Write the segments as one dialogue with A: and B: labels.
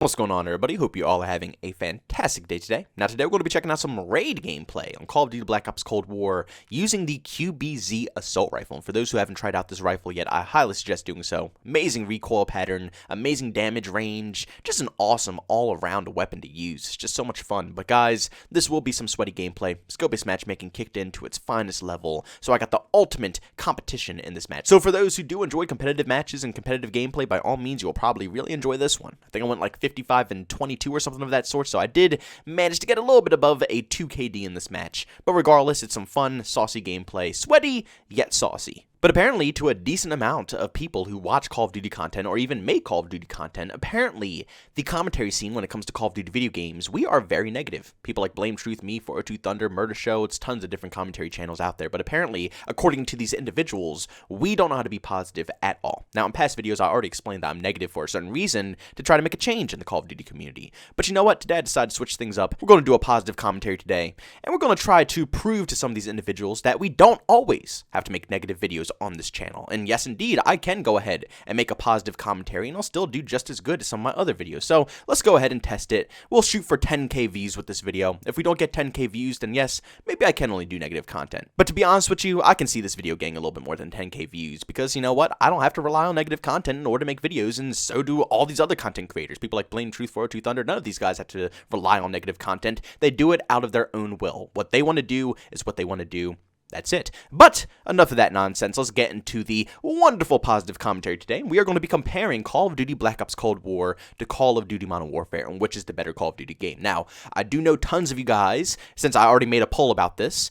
A: What's going on, everybody? Hope you all are having a fantastic day today. Now, today we're going to be checking out some raid gameplay on Call of Duty Black Ops Cold War using the QBZ Assault Rifle. And for those who haven't tried out this rifle yet, I highly suggest doing so. Amazing recoil pattern, amazing damage range, just an awesome all-around weapon to use. It's just so much fun. But guys, this will be some sweaty gameplay. Skill-based matchmaking kicked into its finest level, so I got the ultimate competition in this match. So for those who do enjoy competitive matches and competitive gameplay, by all means, you'll probably really enjoy this one. I think I went like 55 and 22 or something of that sort, so I did manage to get a little bit above a 2 KD in this match. But regardless, it's some fun, saucy gameplay, sweaty, yet saucy. But apparently, to a decent amount of people who watch Call of Duty content or even make Call of Duty content, apparently the commentary scene when it comes to Call of Duty video games, we are very negative. People like Blame Truth, Me, 402 Thunder, Murder Show, it's tons of different commentary channels out there. But apparently, according to these individuals, we don't know how to be positive at all. Now, in past videos, I already explained that I'm negative for a certain reason to try to make a change in the Call of Duty community. But you know what? Today I decided to switch things up. We're going to do a positive commentary today, and we're going to try to prove to some of these individuals that we don't always have to make negative videos on this channel. And yes, indeed, I can go ahead and make a positive commentary, and I'll still do just as good as some of my other videos. So let's go ahead and test it. We'll shoot for 10k views with this video. If we don't get 10k views, then yes, maybe I can only do negative content. But to be honest with you, I can see this video getting a little bit more than 10k views, because you know what? I don't have to rely on negative content in order to make videos, and so do all these other content creators. People like Blame Truth, 402 Thunder, none of these guys have to rely on negative content. They do it out of their own will. What they want to do is what they want to do. That's it. But enough of that nonsense. Let's get into the wonderful positive commentary today. We are going to be comparing Call of Duty Black Ops Cold War to Call of Duty Modern Warfare, and which is the better Call of Duty game. Now, I do know tons of you guys, since I already made a poll about this,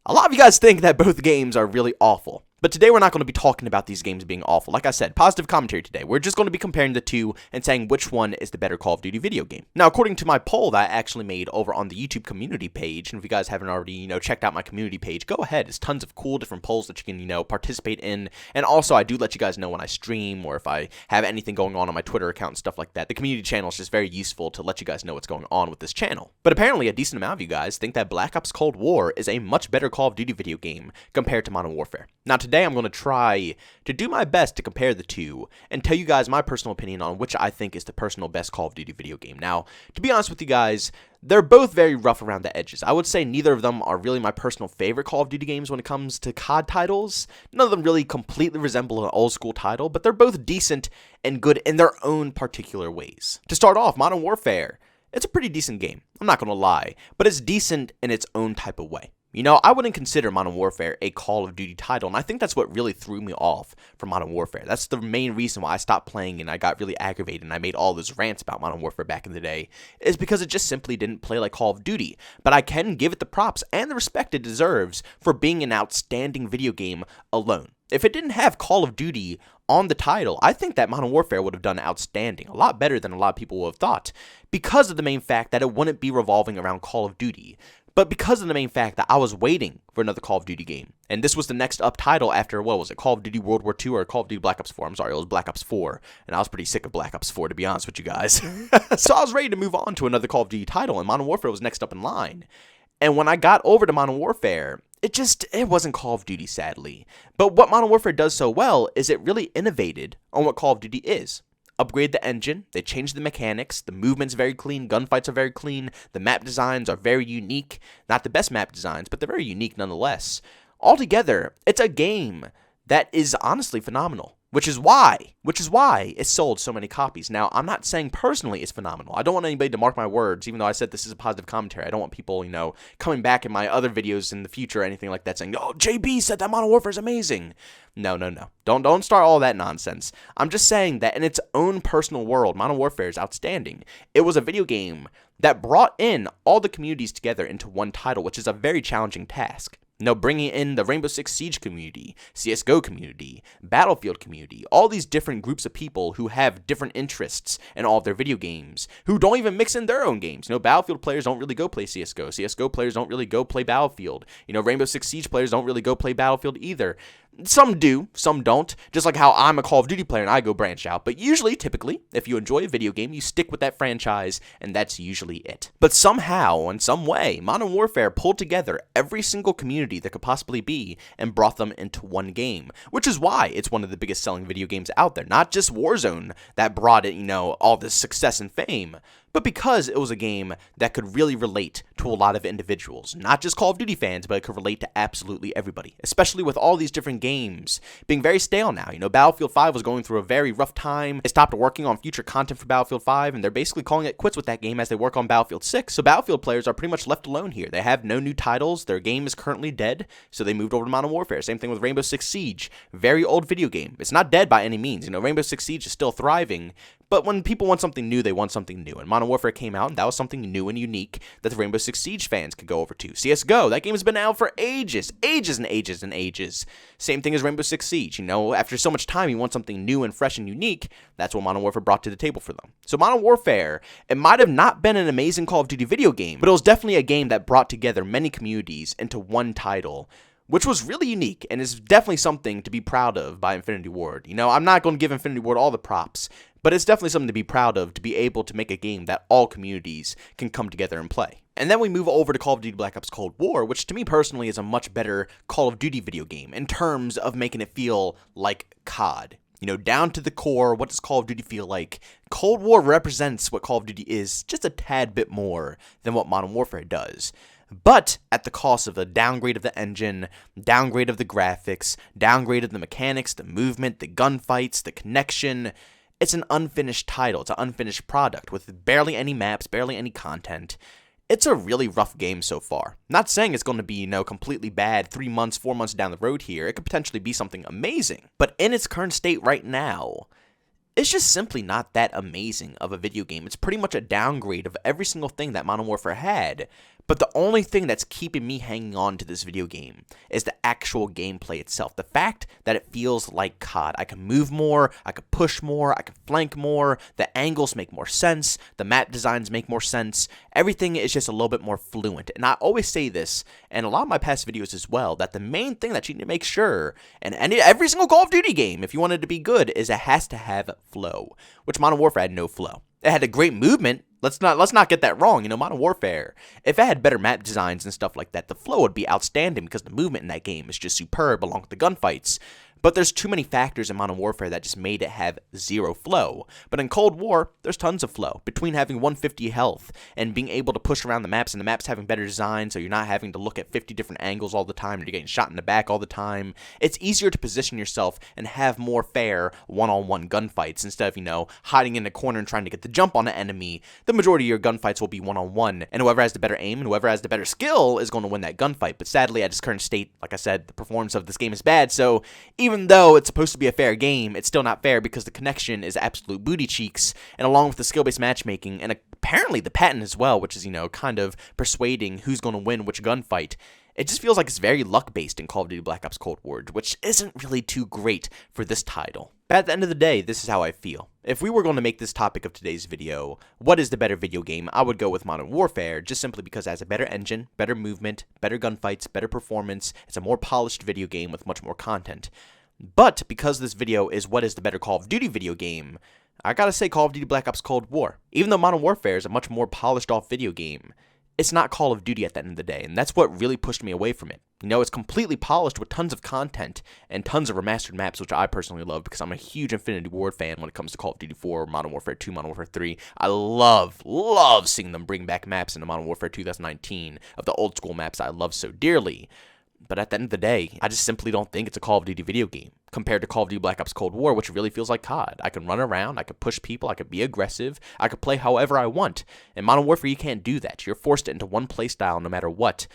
A: a lot of you guys think that both games are really awful. But today we're not going to be talking about these games being awful. Like I said, positive commentary today. We're just going to be comparing the two and saying which one is the better Call of Duty video game. Now, according to my poll that I actually made over on the YouTube community page, and if you guys haven't already, checked out my community page, go ahead. There's tons of cool different polls that you can, participate in. And also, I do let you guys know when I stream or if I have anything going on my Twitter account and stuff like that. The community channel is just very useful to let you guys know what's going on with this channel. But apparently, a decent amount of you guys think that Black Ops Cold War is a much better Call of Duty video game compared to Modern Warfare. Now, today I'm going to try to do my best to compare the two and tell you guys my personal opinion on which I think is the personal best Call of Duty video game. Now, to be honest with you guys, they're both very rough around the edges. I would say neither of them are really my personal favorite Call of Duty games when it comes to COD titles. None of them really completely resemble an old school title, but they're both decent and good in their own particular ways. To start off, Modern Warfare, it's a pretty decent game. I'm not going to lie, but it's decent in its own type of way. I wouldn't consider Modern Warfare a Call of Duty title, and I think that's what really threw me off from Modern Warfare. That's the main reason why I stopped playing and I got really aggravated and I made all those rants about Modern Warfare back in the day, is because it just simply didn't play like Call of Duty. But I can give it the props and the respect it deserves for being an outstanding video game alone. If it didn't have Call of Duty on the title, I think that Modern Warfare would have done outstanding, a lot better than a lot of people would have thought, because of the main fact that it wouldn't be revolving around Call of Duty. But because of the main fact that I was waiting for another Call of Duty game, and this was the next up title after, what was it, Call of Duty World War II or Call of Duty Black Ops 4? I'm sorry, it was Black Ops 4, and I was pretty sick of Black Ops 4, to be honest with you guys. So I was ready to move on to another Call of Duty title, and Modern Warfare was next up in line. And when I got over to Modern Warfare, it wasn't Call of Duty, sadly. But what Modern Warfare does so well is it really innovated on what Call of Duty is. Upgrade the engine, they changed the mechanics, the movement's very clean, gunfights are very clean, the map designs are very unique. Not the best map designs, but they're very unique nonetheless. Altogether, it's a game that is honestly phenomenal. Which is why it sold so many copies. Now, I'm not saying personally it's phenomenal. I don't want anybody to mark my words, even though I said this is a positive commentary. I don't want people, coming back in my other videos in the future or anything like that saying, oh, JB said that Modern Warfare is amazing. No. Don't start all that nonsense. I'm just saying that in its own personal world, Modern Warfare is outstanding. It was a video game that brought in all the communities together into one title, which is a very challenging task. Bringing in the Rainbow Six Siege community, CSGO community, Battlefield community, all these different groups of people who have different interests in all of their video games, who don't even mix in their own games. Battlefield players don't really go play CSGO. CSGO players don't really go play Battlefield. Rainbow Six Siege players don't really go play Battlefield either. Some do, some don't, just like how I'm a Call of Duty player and I go branch out. But usually, typically, if you enjoy a video game, you stick with that franchise, and that's usually it. But somehow, in some way, Modern Warfare pulled together every single community there could possibly be and brought them into one game, which is why it's one of the biggest selling video games out there. Not just Warzone that brought it, all this success and fame, but because it was a game that could really relate to a lot of individuals. Not just Call of Duty fans, but it could relate to absolutely everybody, especially with all these different games being very stale now. Battlefield 5 was going through a very rough time. They stopped working on future content for Battlefield 5, and they're basically calling it quits with that game as they work on Battlefield 6. So Battlefield players are pretty much left alone here. They have no new titles. Their game is currently dead, so they moved over to Modern Warfare. Same thing with Rainbow Six Siege. Very old video game. It's not dead by any means. Rainbow Six Siege is still thriving, but when people want something new, they want something new. And Modern Warfare came out, and that was something new and unique that the Rainbow Six Siege fans could go over to. CSGO, that game has been out for ages and ages and ages. Same thing as Rainbow Six Siege. After so much time, you want something new and fresh and unique. That's what Modern Warfare brought to the table for them. So Modern Warfare, it might have not been an amazing Call of Duty video game, but it was definitely a game that brought together many communities into one title, which was really unique and is definitely something to be proud of by Infinity Ward. I'm not going to give Infinity Ward all the props, but it's definitely something to be proud of, to be able to make a game that all communities can come together and play. And then we move over to Call of Duty Black Ops Cold War, which to me personally is a much better Call of Duty video game in terms of making it feel like COD. Down to the core, what does Call of Duty feel like? Cold War represents what Call of Duty is just a tad bit more than what Modern Warfare does, but at the cost of a downgrade of the engine, downgrade of the graphics, downgrade of the mechanics, the movement, the gunfights, the connection. It's an unfinished title. It's an unfinished product with barely any maps, barely any content. It's a really rough game so far. Not saying it's going to be, completely bad 3 months, 4 months down the road here. It could potentially be something amazing. But in its current state right now, it's just simply not that amazing of a video game. It's pretty much a downgrade of every single thing that Modern Warfare had. But the only thing that's keeping me hanging on to this video game is the actual gameplay itself. The fact that it feels like COD. I can move more, I can push more, I can flank more, the angles make more sense, the map designs make more sense. Everything is just a little bit more fluent. And I always say this, and a lot of my past videos as well, that the main thing that you need to make sure, and every single Call of Duty game, if you want it to be good, is it has to have flow, which Modern Warfare had no flow. It had a great movement. Let's not get that wrong. Modern Warfare, if it had better map designs and stuff like that, the flow would be outstanding because the movement in that game is just superb along with the gunfights. But there's too many factors in Modern Warfare that just made it have zero flow. But in Cold War, there's tons of flow. Between having 150 health and being able to push around the maps, and the maps having better design, so you're not having to look at 50 different angles all the time, and you're getting shot in the back all the time. It's easier to position yourself and have more fair one-on-one gunfights instead of, hiding in a corner and trying to get the jump on an enemy. The majority of your gunfights will be one-on-one, and whoever has the better aim and whoever has the better skill is going to win that gunfight. But sadly, at its current state, like I said, the performance of this game is bad, so even though it's supposed to be a fair game, it's still not fair because the connection is absolute booty cheeks, and along with the skill-based matchmaking, and apparently the patent as well, which is, kind of persuading who's going to win which gunfight, it just feels like it's very luck-based in Call of Duty Black Ops Cold War, which isn't really too great for this title. But at the end of the day, this is how I feel. If we were going to make this topic of today's video, what is the better video game, I would go with Modern Warfare, just simply because it has a better engine, better movement, better gunfights, better performance. It's a more polished video game with much more content. But because this video is what is the better Call of Duty video game, I gotta say Call of Duty Black Ops Cold War. Even though Modern Warfare is a much more polished off video game, it's not Call of Duty at the end of the day, and that's what really pushed me away from it. It's completely polished with tons of content and tons of remastered maps, which I personally love because I'm a huge Infinity Ward fan when it comes to Call of Duty 4, Modern Warfare 2, Modern Warfare 3. I love seeing them bring back maps into Modern Warfare 2019 of the old school maps I love so dearly. But at the end of the day, I just simply don't think it's a Call of Duty video game compared to Call of Duty Black Ops Cold War, which really feels like COD. I can run around, I can push people, I can be aggressive, I can play however I want. In Modern Warfare, you can't do that. You're forced into one play style no matter what.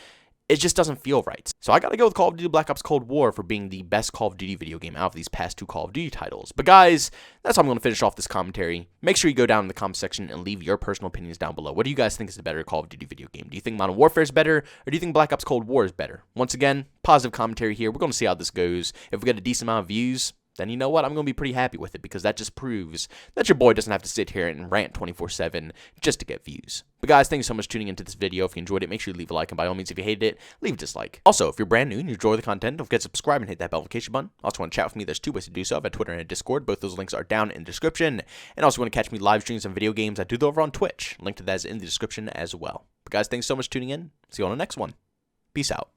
A: It just doesn't feel right. So I gotta go with Call of Duty Black Ops Cold War for being the best Call of Duty video game out of these past two Call of Duty titles. But guys, that's how I'm gonna finish off this commentary. Make sure you go down in the comment section and leave your personal opinions down below. What do you guys think is the better Call of Duty video game? Do you think Modern Warfare is better, or do you think Black Ops Cold War is better? Once again, positive commentary here. We're gonna see how this goes. If we get a decent amount of views, then you know what? I'm going to be pretty happy with it because that just proves that your boy doesn't have to sit here and rant 24/7 just to get views. But guys, thank you so much for tuning into this video. If you enjoyed it, make sure you leave a like, and by all means, if you hated it, leave a dislike. Also, if you're brand new and you enjoy the content, don't forget to subscribe and hit that notification button. Also, want to chat with me? There's 2 ways to do so. I have Twitter and a Discord. Both those links are down in the description. And also, want to catch me live streams and video games, I do that over on Twitch. Link to that is in the description as well. But guys, thanks so much for tuning in. See you on the next one. Peace out.